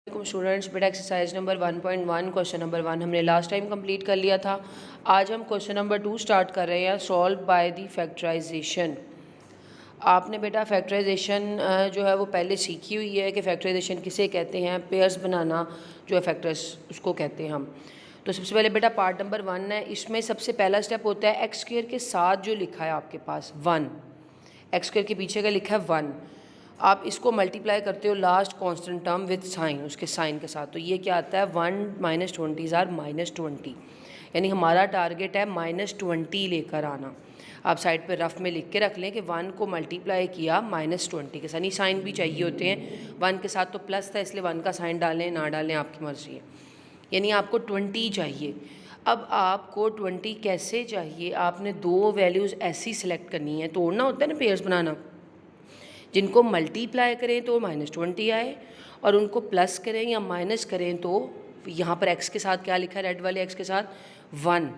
Students, बेटा exercise number 1.1 question number 1 हमने last time complete कर लिया था। आज हम क्वेश्चन नंबर 2 स्टार्ट कर रहे हैं, सॉल्व बाय द फैक्टराइजेशन। आपने बेटा फैक्टराइजेशन जो है वो पहले सीखी हुई है कि फैक्टराइजेशन किसे कहते हैं, पेयर्स बनाना जो है फैक्टर्स उसको कहते हैं हम। तो सबसे पहले बेटा पार्ट नंबर 1 है, इसमें सबसे पहला स्टेप होता है एक्स स्क्वायर के साथ जो लिखा है आपके पास 1, एक्स स्क्वायर के पीछे का लिखा है 1, आप इसको मल्टीप्लाई करते हो last constant term with sign, उसके साइन के साथ, तो ये क्या आता है 1 माइनस 20 आर माइनस 20, यानी हमारा टारगेट है -20 लेकर आना। आप साइड पे रफ में लिख के रख लें कि 1 को मल्टीप्लाई किया -20 के साथ, नहीं साइन भी चाहिए होते हैं 1 के साथ, तो प्लस था इसलिए 1 का साइन डालें ना डालें आपकी मर्ज़ी है, यानी आपको 20 चाहिए। अब आपको 20 कैसे चाहिए, आपने दो वैल्यूज़ ऐसी सिलेक्ट करनी है, तोड़ना होता है ना पेयर्स बनाना, जिनको मल्टीप्लाई करें तो -20 आए और उनको प्लस करें या माइनस करें तो यहाँ पर x के साथ क्या लिखा है, रेड वाले x के साथ 1,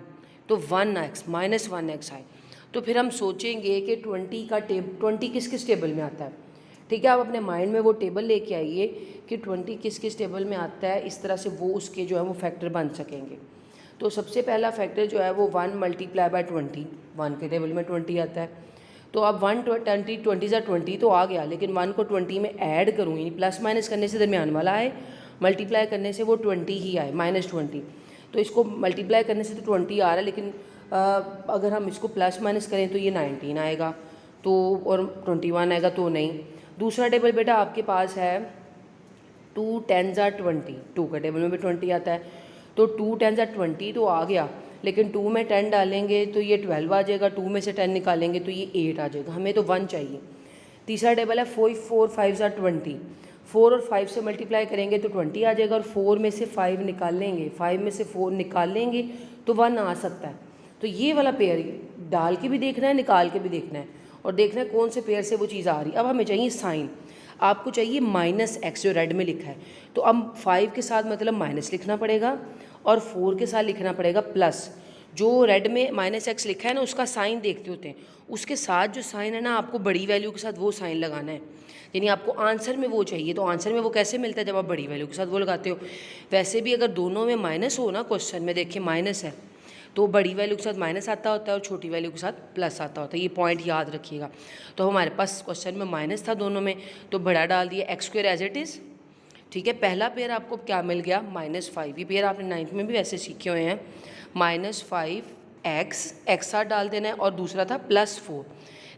तो 1x -1x आए। तो फिर हम सोचेंगे कि 20 किस किस टेबल में आता है। ठीक है, आप अपने माइंड में वो टेबल लेके आइए कि 20 किस किस टेबल में आता है, इस तरह से वो उसके जो है वो फैक्टर बन सकेंगे। तो सबसे पहला फैक्टर जो है वो 1 मल्टीप्लाई बाय 20, 1 के टेबल में 20 आता है। तो अब 20 तो आ गया, लेकिन 1 को 20 में ऐड करूँगी, प्लस माइनस करने से दरमियान वाला आए, मल्टीप्लाई करने से वो 20 ही आए -20। तो इसको मल्टीप्लाई करने से तो 20 आ रहा है, लेकिन अगर हम इसको प्लस माइनस करें तो ये 19 आएगा, तो और 21 आएगा, तो नहीं। दूसरा टेबल बेटा आपके पास है 2 10 20, 2 का टेबल में भी 20 आता है, तो 2 10 20 तो आ गया, लेकिन 2 में 10 डालेंगे तो ये 12 आ जाएगा, 2 में से 10 निकालेंगे तो ये 8 आ जाएगा, हमें तो 1 चाहिए। तीसरा टेबल है 4 5 20, 4 और 5 से मल्टीप्लाई करेंगे तो 20 आ जाएगा, और 4 में से 5 निकालेंगे, 5 में से 4 निकालेंगे तो 1 आ सकता है। तो ये वाला पेयर डाल के भी देखना है, निकाल के भी देखना है, और देखना है कौन से पेयर से वो चीज़ आ रही है। अब हमें चाहिए साइन, आपको चाहिए -x जो रेड में लिखा है, तो अब 5 के साथ मतलब माइनस लिखना पड़ेगा और 4 के साथ लिखना पड़ेगा प्लस। जो रेड में -x लिखा है ना, उसका साइन देखते होते हैं, उसके साथ जो साइन है ना, आपको बड़ी वैल्यू के साथ वो साइन लगाना है, यानी आपको आंसर में वो चाहिए। तो आंसर में वो कैसे मिलता है, जब आप बड़ी वैल्यू के साथ वो लगाते हो। वैसे भी अगर दोनों में माइनस हो ना, क्वेश्चन में देखिए माइनस है तो बड़ी वैल्यू के साथ माइनस आता होता है और छोटी वैल्यू के साथ प्लस आता होता है, ये पॉइंट याद रखिएगा। तो हमारे पास क्वेश्चन में माइनस था दोनों में, तो बड़ा डाल दिया x square as it is. ठीक है, पहला पेयर आपको क्या मिल गया -5, ये पेयर आपने 9th में भी वैसे सीखे हुए हैं, -5x, एक्स साथ डाल देना है, और दूसरा था +4।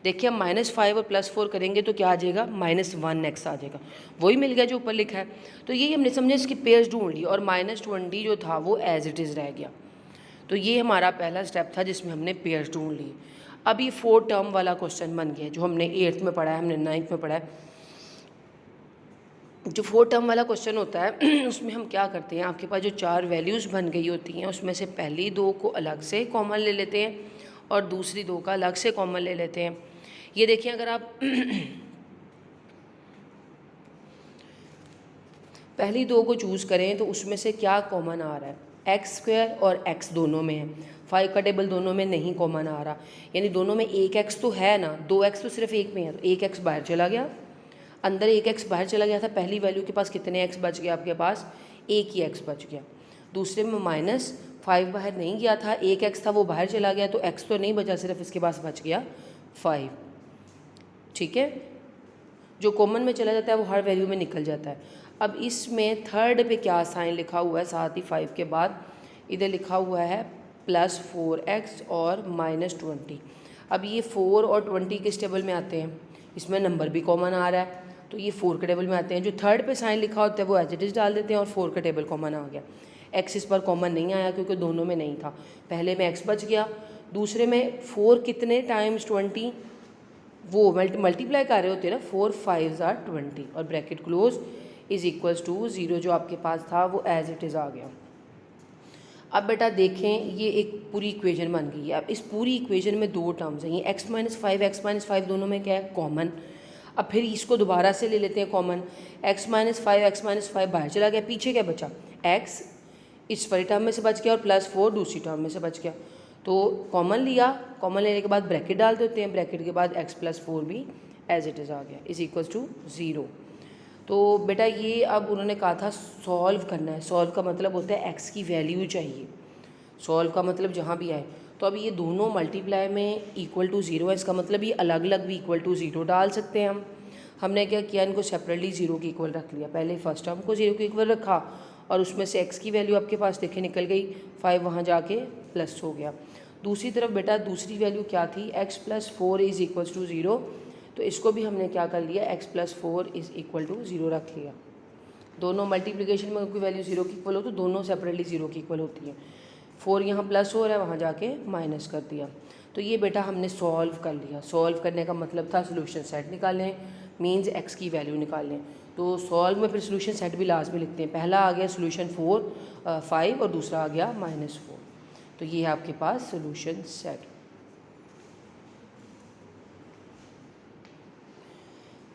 देखिए हम -5 और +4 करेंगे तो क्या आ जाएगा, -1x आ जाएगा, वही मिल गया जो ऊपर लिखा है। तो यही हमने समझे इसकी पेयर्स ढूंढ ली, और -20 जो था वो एज इट इज़ रह गया। तो ये हमारा पहला स्टेप था जिसमें हमने पेयर्स ढूंढ ली। अब ये 4 टर्म वाला क्वेश्चन बन गया, जो हमने 8th में पढ़ा है, हमने 9th में पढ़ा है। जो 4 टर्म वाला क्वेश्चन होता है उसमें हम क्या करते हैं, आपके पास जो 4 वैल्यूज़ बन गई होती हैं, उसमें से पहली 2 को अलग से कॉमन ले लेते हैं और दूसरी 2 का अलग से कॉमन ले लेते हैं। ये देखिए, अगर आप पहली 2 को चूज़ करें तो उसमें से क्या कॉमन आ रहा है, एक्स स्क्वायर और एक्स दोनों में है, 5 का टेबल दोनों में नहीं कॉमन आ रहा, यानी दोनों में 1x तो है ना, 2x तो सिर्फ एक में है, तो 1x बाहर चला गया, अंदर 1x बाहर चला गया था। पहली वैल्यू के पास कितने x बच गया, आपके पास एक ही x बच गया। दूसरे में -5 बाहर नहीं गया था, 1x था वो बाहर चला गया, तो x तो नहीं बचा, सिर्फ इसके पास बच गया 5। ठीक है, जो कॉमन में चला जाता है वो हर वैल्यू में निकल जाता है। अब इसमें थर्ड पे क्या साइन लिखा हुआ है, साथ ही 5 के बाद इधर लिखा हुआ है +4x और -20। अब ये 4 और 20 किस टेबल में आते हैं, इसमें नंबर भी कॉमन आ रहा है, तो ये 4 के टेबल में आते हैं। जो थर्ड पे साइन लिखा होता है वो एज इट इज़ डाल देते हैं, और 4 का टेबल कॉमन आ गया। एक्स इस पर कॉमन नहीं आया क्योंकि दोनों में नहीं था, पहले में एक्स बच गया, दूसरे में 4 कितने टाइम्स 20, वो मल्टीप्लाई कर रहे होते हैं ना, 4 5 20, और bracket close is equals to 0, जो आपके पास था वो एज इट इज़ आ गया। अब बेटा देखें, ये एक पूरी इक्वेशन बन गई है। अब इस पूरी इक्वेशन में 2 टर्म्स हैं, ये x - 5 दोनों में क्या है, कॉमन। अब फिर इसको दोबारा से ले लेते हैं कॉमन, x - 5 बाहर चला गया, पीछे क्या बचा, x इस वाली टर्म में से बच गया और +4 दूसरी टर्म में से बच गया। तो कॉमन लिया, कॉमन लेने के बाद ब्रैकेट डाल देते हैं, ब्रैकेट के बाद x + 4 भी एज इट इज़ आ गया, इज इक्वल्स टू 0। तो तो बेटा ये अब उन्होंने कहा था सॉल्व करना है। सॉल्व का मतलब होता है एक्स की वैल्यू चाहिए। सॉल्व का मतलब जहाँ भी आए। तो अब ये दोनों मल्टीप्लाई में इक्वल टू ज़ीरो है, इसका मतलब ये अलग अलग भी इक्वल टू ज़ीरो डाल सकते हैं हम। हमने क्या किया, इनको सेपरेटली ज़ीरो के इक्वल रख लिया। पहले फर्स्ट टर्म को ज़ीरो के इक्वल रखा और उसमें से एक्स की वैल्यू आपके पास देखे निकल गई, 5 वहाँ जाके प्लस हो गया। दूसरी तरफ बेटा दूसरी वैल्यू क्या थी, x plus 4 is equals to zero. तो इसको भी हमने क्या कर लिया, x plus 4 is equal to zero रख लिया। दोनों मल्टीप्लिकेशन में कोई वैल्यू ज़ीरो की इक्वल हो तो दोनों सेपरेटली ज़ीरो की इक्वल होती है। 4 यहाँ प्लस हो रहा है, वहाँ जाके माइनस कर दिया। तो ये बेटा हमने सॉल्व कर लिया। सॉल्व करने का मतलब था सोल्यूशन सेट निकालें, मीन्स x की वैल्यू निकालें। तो सॉल्व में फिर सोल्यूशन सेट भी लास्ट में लिखते हैं। पहला आ गया सोल्यूशन 5 और दूसरा आ गया -4। तो ये है आपके पास सोल्यूशन सेट।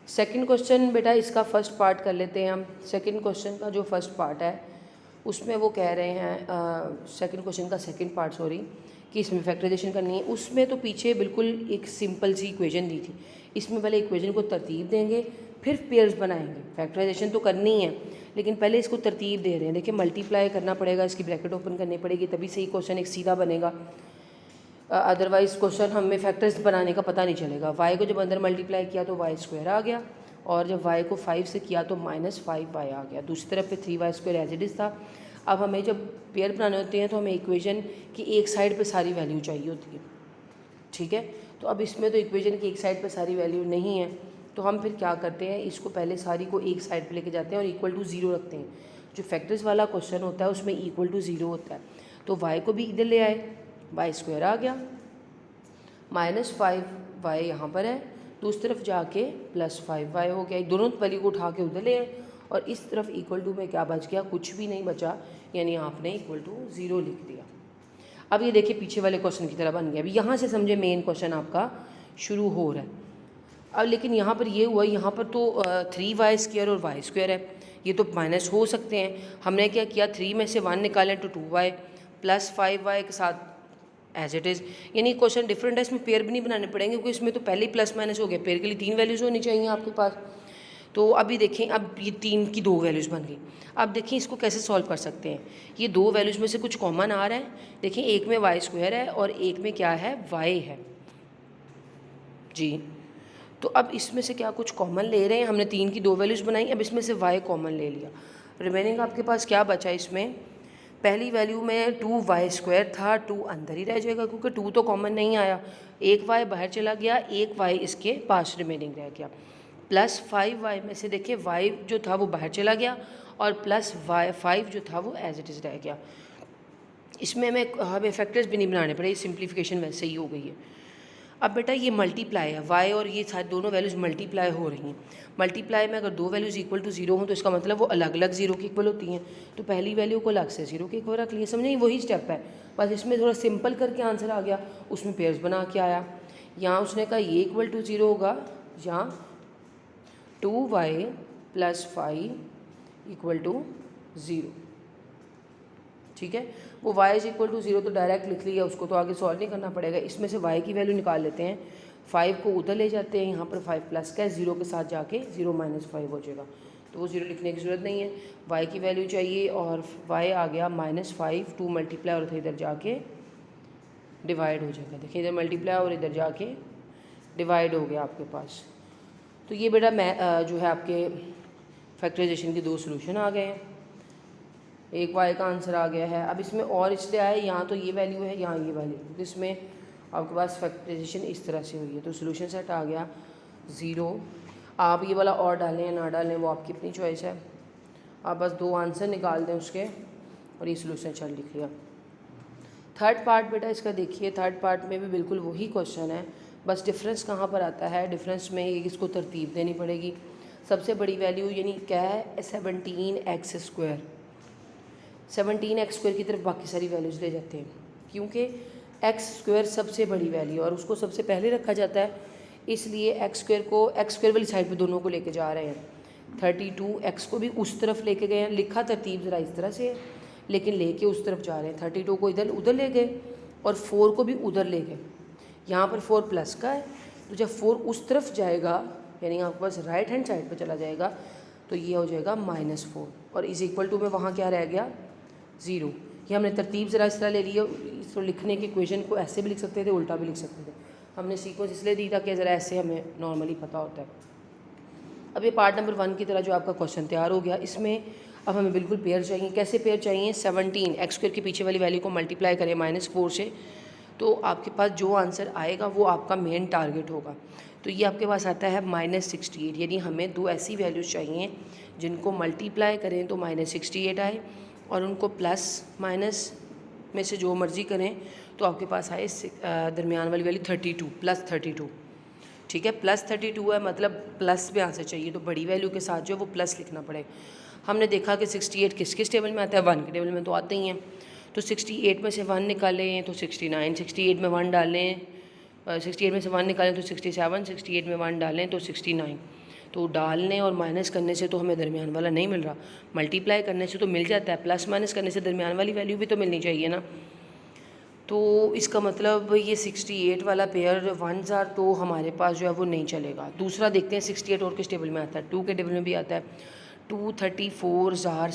सेकंड क्वेश्चन बेटा इसका फर्स्ट पार्ट कर लेते हैं हम। सेकंड क्वेश्चन का जो फर्स्ट पार्ट है उसमें वो कह रहे हैं, सेकंड क्वेश्चन का सेकंड पार्ट सॉरी, कि इसमें फैक्टराइजेशन करनी है। उसमें तो पीछे बिल्कुल एक सिंपल सी इक्वेशन दी थी। इसमें पहले इक्वेशन को तरतीब देंगे फिर पेयर्स बनाएंगे। फैक्टराइजेशन तो करनी है लेकिन पहले इसको तरतीब दे रहे हैं। देखिए मल्टीप्लाई करना पड़ेगा, इसकी ब्रैकेट ओपन करनी पड़ेगी, तभी सही क्वेश्चन एक सीधा बनेगा। अदरवाइज क्वेश्चन हमें फैक्टर्स बनाने का पता नहीं चलेगा। y को जब अंदर मल्टीप्लाई किया तो y² आ गया और जब y को 5 से किया तो -5y आ गया। दूसरी तरफ पे 3y² एज इट इज़ था। अब हमें जब पेयर बनाने होते हैं तो हमें इक्वेशन की एक साइड पे सारी वैल्यू चाहिए होती है, ठीक है। तो अब इसमें तो इक्वेशन की एक साइड पे सारी वैल्यू नहीं है, तो हम फिर क्या करते हैं, इसको पहले सारी को एक साइड पे लेके जाते हैं और इक्वल टू ज़ीरो रखते हैं। जो फैक्टर्स वाला क्वेश्चन होता है उसमें इक्वल टू ज़ीरो होता है। तो y को भी इधर ले आए, y² आ गया, -5y यहाँ पर है, दूसरी तरफ जाके +5y हो गया। दोनों वैल्यू को उठा के उधर ले आए और इस तरफ इक्वल टू में क्या बच गया, कुछ भी नहीं बचा, यानी आपने इक्वल टू ज़ीरो लिख दिया। अब ये देखिए पीछे वाले क्वेश्चन की तरह बन गया। अभी यहाँ से समझे मेन क्वेश्चन आपका शुरू हो रहा है। अब लेकिन यहाँ पर ये हुआ, यहाँ पर तो 3y² और y² है, ये तो माइनस हो सकते हैं। हमने क्या किया, 3 में से 1 निकालें तो 2y प्लस 5y के साथ एज इट इज़। यानी क्वेश्चन डिफरेंट है, इसमें पेयर भी नहीं बनाने पड़ेंगे क्योंकि इसमें तो पहले ही प्लस माइनस हो गया। पेयर के लिए 3 वैल्यूज़ होनी चाहिए आपके पास। तो अभी देखें, अब ये 3 की 2 वैल्यूज़ बन गई। अब देखें इसको कैसे सॉल्व कर सकते हैं। ये 2 वैल्यूज़ में से कुछ कॉमन आ रहा है। देखिए एक में y² है और एक में क्या है, y है जी। तो अब इसमें से क्या कुछ कॉमन ले रहे हैं। हमने 3 की 2 वैल्यूज़ बनाई, अब इसमें से y कॉमन ले लिया। रिमेनिंग आपके पास क्या बचा, इसमें पहली वैल्यू में 2y² था, 2 अंदर ही रह जाएगा क्योंकि 2 तो कॉमन नहीं आया। एक y बाहर चला गया, एक y इसके पास रिमेनिंग रह गया। प्लस 5y में से देखिए y जो था वो बाहर चला गया और प्लस y5 जो था वो एज इट इज़ रह गया। इसमें हमें फैक्टर्स भी नहीं बनाने पड़े, सिंप्लीफिकेशन वैसे ही हो गई है। अब बेटा ये मल्टीप्लाई है, y और ये सारी दोनों वैल्यूज़ मल्टीप्लाई हो रही हैं। मल्टीप्लाई में अगर 2 वैल्यूज़ इक्वल टू ज़ीरो हों तो इसका मतलब वो अलग अलग ज़ीरो की इक्वल होती हैं। तो पहली वैल्यू को अलग से ज़ीरो के इक्वल रख लिया, समझे, वही स्टेप है। बस इसमें थोड़ा सिंपल करके आंसर आ गया, उसमें पेयर्स बना के आया। यहाँ उसने कहा ये इक्वल टू ज़ीरो होगा, यहाँ 2y plus 5 equal to zero, ठीक है। वो y is equal to zero तो डायरेक्ट लिख लिया, उसको तो आगे सॉल्व नहीं करना पड़ेगा। इसमें से y की वैल्यू निकाल लेते हैं, 5 को उधर ले जाते हैं, यहाँ पर 5 प्लस का है, 0 के साथ जाके 0 - 5 हो जाएगा, तो वो 0 लिखने की ज़रूरत नहीं है। y की वैल्यू चाहिए और y आ गया -5, 2 मल्टीप्लाई और इधर जाके डिवाइड हो जाएगा। देखिए इधर मल्टीप्लाई और इधर जाके डिवाइड हो गया आपके पास। तो ये बेटा जो है आपके फैक्टराइजेशन के 2 सोल्यूशन आ गए हैं, एक y का आंसर आ गया है। अब इसमें और इसलिए आया, यहाँ तो ये वैल्यू है, यहाँ ये वैल्यू, इसमें आपके पास फैक्टराइजेशन इस तरह से हुई है। तो सोल्यूशन सेट आ गया 0। आप ये वाला और डालें या ना डालें वो आपकी अपनी चॉइस है। आप बस 2 आंसर निकाल दें उसके और ये सोल्यूशन सेट लिख लिया। थर्ड पार्ट बेटा इसका देखिए, थर्ड पार्ट में भी बिल्कुल वही क्वेश्चन है, बस डिफरेंस कहाँ पर आता है, डिफरेंस में इसको तरतीब देनी पड़ेगी। सबसे बड़ी वैल्यू यानी क्या है, 17x², 17x² की तरफ बाकी सारी वैल्यूज़ ले जाते हैं क्योंकि x² सबसे बड़ी वैल्यू और उसको सबसे पहले रखा जाता है, इसलिए x² को x² वाली साइड पे दोनों को लेके जा रहे हैं। 32x को भी उस तरफ लेके गए हैं, लिखा तरतीब ज़रा इस तरह से है लेकिन लेके उस तरफ जा रहे हैं। 32 को इधर उधर ले गए और 4 को भी उधर ले गए। यहाँ पर 4 प्लस का है, तो जब 4 उस तरफ जाएगा यानी आपके पास राइट हैंड साइड पर चला जाएगा तो ये हो जाएगा -4 और इज़ इक्वल टू में वहाँ क्या रह गया 0। ये हमने तरतीब ज़रा इस तरह ले ली है, इसको लिखने की इक्वेशन को ऐसे भी लिख सकते थे, उल्टा भी लिख सकते थे। हमने सीक्वेंस इसलिए दी था कि ज़रा ऐसे हमें नॉर्मली पता होता है। अब ये पार्ट नंबर 1 की तरह जो आपका क्वेश्चन तैयार हो गया, इसमें अब हमें बिल्कुल पेयर चाहिए। कैसे पेयर चाहिए? 17 एक्स स्क्वायर की पीछे वाली वैल्यू को मल्टीप्लाई करें -4 से, तो आपके पास जो आंसर आएगा वो आपका मेन टारगेट होगा। तो ये आपके पास आता है -68, यानी हमें दो ऐसी वैल्यूज़ चाहिए जिनको मल्टीप्लाई करें तो -68 आए और उनको प्लस माइनस में से जो मर्ज़ी करें तो आपके पास आए दरमियान वाली वैल्यू 32 +32। ठीक है, +32 है, मतलब प्लस में आंसर चाहिए, तो बड़ी वैल्यू के साथ जो है वो प्लस लिखना पड़ेगा। हमने देखा कि 68 किस किस टेबल में आता है, 1 के टेबल में तो आते ही हैं। तो 68 में से 1 निकालें तो 69, 68 में 1 डालें, 68 में से 1 निकालें तो 67, 68 में 1 डालें तो 69। तो डालने और माइनस करने से तो हमें दरमियान वाला नहीं मिल रहा, मल्टीप्लाई करने से तो मिल जाता है, प्लस माइनस करने से दरमियान वाली वैल्यू भी तो मिलनी चाहिए ना। तो इसका मतलब ये 68 वाला पेयर 1 आर तो हमारे पास जो है वो नहीं चलेगा। दूसरा देखते हैं 68 और किस टेबल में आता है, 2 के टेबल में भी आता है। 2 34 आर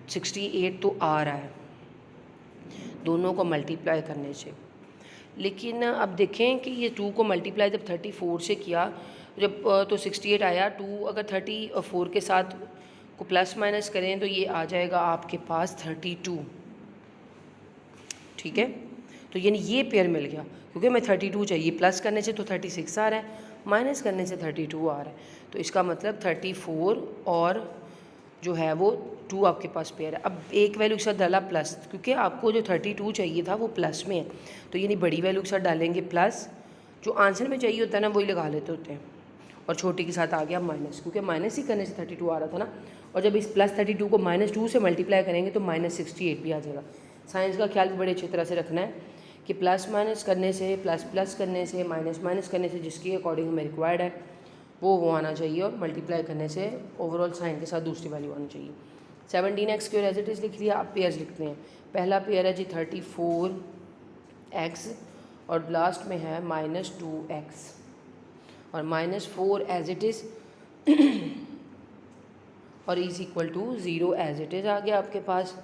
68 तो आ रहा है दोनों को मल्टीप्लाई करने से। लेकिन अब देखें कि ये 2 को मल्टीप्लाई जब 34 से किया जब तो 68 आया। 2 अगर 34 के साथ को प्लस माइनस करें तो ये आ जाएगा आपके पास 32। ठीक है, तो यानी ये पेयर मिल गया, क्योंकि मैं 32 चाहिए, प्लस करने से तो 36 आ रहा है, माइनस करने से 32 आ रहा है। तो इसका मतलब 34 और जो है वो 2 आपके पास पेयर है। अब एक वैल्यू के साथ डाला प्लस, क्योंकि आपको जो 32 चाहिए था वो प्लस में है, तो यानी बड़ी वैल्यू के साथ डालेंगे प्लस, जो आंसर में चाहिए होता है ना वही लगा लेते होते हैं, और छोटी के साथ आ गया माइनस, क्योंकि माइनस ही करने से 32 आ रहा था ना। और जब इस +32 को -2 से मल्टीप्लाई करेंगे तो -68 भी आ जाएगा। साइंस का ख्याल भी बड़े अच्छी तरह से रखना है कि प्लस माइनस करने से, प्लस प्लस करने से, माइनस माइनस करने से जिसकी अकॉर्डिंग हमें रिक्वायर्ड है वो आना चाहिए, और मल्टीप्लाई करने से ओवरऑल साइन के साथ दूसरी वैल्यू आनी चाहिए। 17x square as it is लिख लिया। अब पेयर्स लिखते हैं। पहला पेयर है जी 34x और लास्ट में है -2x और -4 एज इट इज़ और is equal to 0 as it is आ गया आपके पास।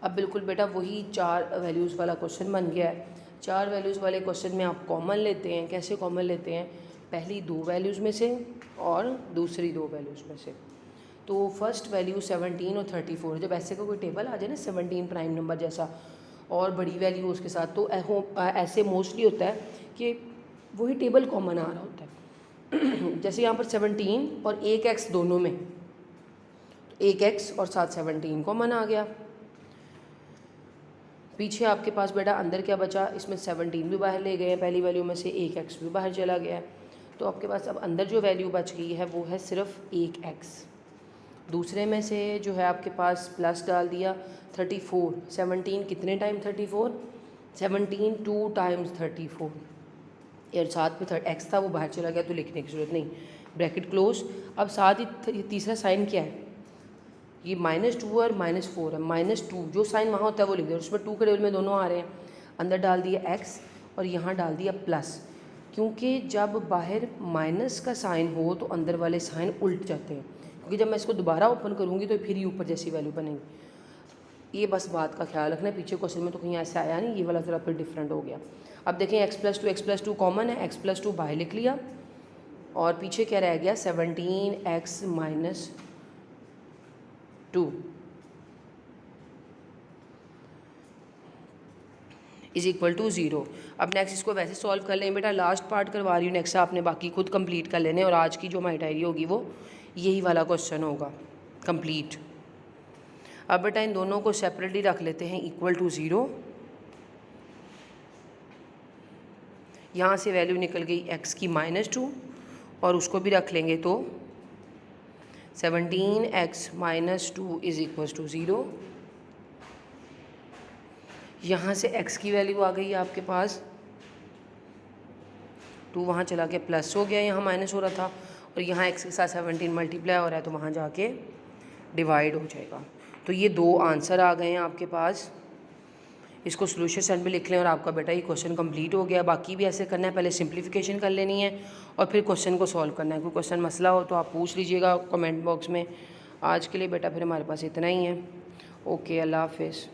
अब बिल्कुल बेटा वही 4 वैल्यूज़ वाला क्वेश्चन बन गया है। 4 वैल्यूज़ वाले क्वेश्चन में आप कॉमन लेते हैं। कैसे कॉमन लेते हैं? पहली 2 वैल्यूज़ में से और दूसरी 2 वैल्यूज़ में से। तो फर्स्ट वैल्यू 17 और 34, जब ऐसे का कोई टेबल आ जाए ना 17 प्राइम नंबर जैसा और बड़ी वैल्यू उसके साथ, तो ऐसे मोस्टली होता है कि वही टेबल कॉमन आ रहा होता है। जैसे यहाँ पर 17 और 1x दोनों में, 1x और साथ 17 कॉमन आ गया। पीछे आपके पास बेटा अंदर क्या बचा? इसमें 17 भी बाहर ले गए हैं, पहली वैल्यू में से 1x भी बाहर चला गया है, तो आपके पास अब अंदर जो वैल्यू बच गई है वो है सिर्फ 1x। दूसरे में से जो है आपके पास प्लस डाल दिया 34। 17 कितने टाइम 34? 17 2 टाइम्स 34, और साथ में x था वो बाहर चला गया तो लिखने की ज़रूरत नहीं, ब्रैकेट क्लोज। अब साथ ही तीसरा साइन क्या है? ये -2 और -4 है। -2 जो साइन वहाँ होता है वो लिख दिया, उसमें 2 के टेबल में दोनों आ रहे हैं। अंदर डाल दिया x और यहाँ डाल दिया प्लस, क्योंकि जब बाहर माइनस का साइन हो तो अंदर वाले साइन उल्ट जाते हैं, क्योंकि जब मैं इसको दोबारा ओपन करूँगी तो फिर ही ऊपर जैसी वैल्यू बनेगी। ये बस बात का ख्याल रखना है। पीछे क्वेश्चन में तो कहीं ऐसे आया नहीं, ये वाला ज़रा फिर डिफरेंट हो गया। अब देखें x+2 कॉमन है, x+2 बाहर लिख लिया और पीछे क्या रह गया? 17x - 2 is equal to 0। अब नेक्स्ट इसको वैसे सॉल्व कर लें बेटा, लास्ट पार्ट करवा रही हूँ, नेक्स्ट आपने बाकी खुद कंप्लीट कर लेने, और आज की जो हमारी डायरी होगी वो यही वाला क्वेश्चन होगा कंप्लीट। अब बेटा इन दोनों को सेपरेटली रख लेते हैं इक्वल टू 0। यहाँ से वैल्यू निकल गई x की -2 और उसको भी रख लेंगे तो 17x - 2 इज़ इक्वल टू 0। यहाँ से x की वैल्यू आ गई है आपके पास, 2 वहाँ चला गया प्लस हो गया, यहाँ माइनस हो रहा था, और यहाँ x के साथ 17 मल्टीप्लाई हो रहा है तो वहाँ जाके डिवाइड हो जाएगा। तो ये 2 आंसर आ गए हैं आपके पास। इसको सोल्यूशन सेट में लिख लें और आपका बेटा ये क्वेश्चन कंप्लीट हो गया। बाकी भी ऐसे करना है, पहले सिंप्लीफिकेशन कर लेनी है और फिर क्वेश्चन को सॉल्व करना है। कोई क्वेश्चन मसला हो तो आप पूछ लीजिएगा कमेंट बॉक्स में। आज के लिए बेटा फिर हमारे पास इतना ही है। ओके, अल्लाह हाफिज़।